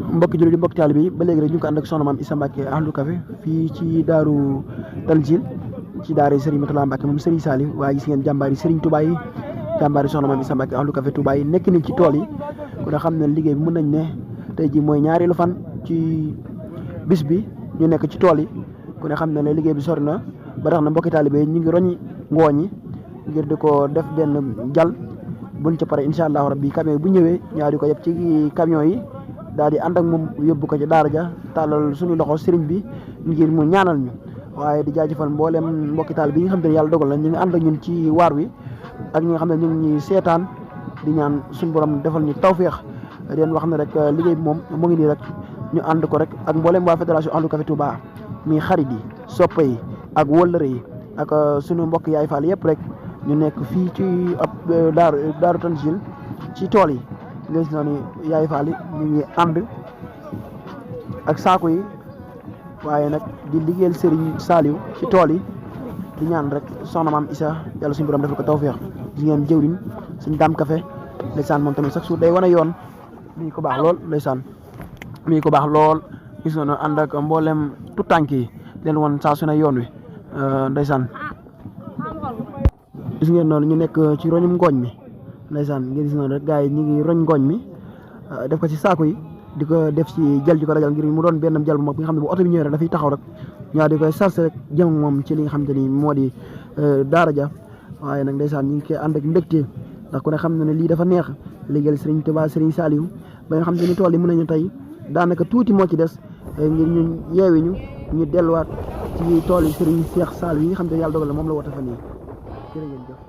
mbokki jullit yi mbokki taalibe yi ba léegi rek ñu ko ànd ak soxna maam Issa Mbacke Ahlu Café fii ci daaru Tanzil ci daara Serigne Mourtala Mbacke moom Serigne Saliou waaye gis ngeen jàmbaari Serigne Touba yi jàmbaari soxna maam Issa Mbacke Ahlu Café Touba yi nekk ni ci tool yi ku ne xam ne liggéey bi mën nañ ne tey ji mooy ñaareelu fan ci bis bi ñu nekk ci tool yi ku ne xam ne liggéey bi sori na ba tax na mbokki taalibe yi ñu ngi roñi ngooñ yi ngir di ko def benn jal buñ ca pare incha allahu rabbi camion yi bu ñëwee ñaar di ko yëpp ci camion yi daal di ànd ak moom yóbbu ko ci daara ja tàllal suñu loxo sëriñ bi ngir mu ñaanal ñu waaye di jaajëfal mboolem mbokki taal bi nga xam te ne yàlla dogal na ñu ngi ànd ak ñun ci waar wi ak ñi nga xam ne ñu ngi ñuy seetaan di ñaan suñu borom defal ñu tawféex di leen wax ne rek liggéey bi moom mu ngi nii rek ñu ànd ko rek ak mboolem waa fédération Ahlu Café Touba mi xarit yi soppe yi ak wëllëre yi ak suñu mbokk yaay faal yëpp rek ñu nekk fii ci ab daaru Tanzil ci tool yi léegi si noonu yaay faal yi ñu ngi ànd ak saako yi waaye nag di liggéeyal Serigne Saliou ci tool yi di ñaan rek soxna maam Issa yàlla suñu borom defal ko tawféex di ngeen jëwriñ suñ daam café ndeysaan moom tamit chaque jour day wane yoon mi ko baax lool ndeysaan mi ko baax lool gis nga ànd ak mboolem tout tànk yi leen woon saa su ne yoon wi ndeysaan gis ngeen noonu ñu nekk ci roñum ngooñ mi ndeysaan ngeen gis noonu rek gars yi ñu ngi roñ ngooñ mi def ko ci saako yi di ko def ci jël di ko dajal ngir mu doon benn jël bu mag bi nga xam ne bu oto bi ñëwee rek dafay taxaw rek ñaa di koy sarse rek jëm moom ci li nga xam te ni moo di daara ja waaye nag ndeysaan ñu ngi koy ànd ak mbégte ndax ku ne xam na ne lii dafa neex liggéeyal Serigne Touba Serigne Saliou ba nga xam te ni tool yi mën nañu tey daanaka tuuti moo ci des ngir ñu yeewi ñu delluwaat ci tool yi Serigne Cheikh Saliou yi nga xam te yàlla dogal na moom la woote fa nii jërë ngeen jëf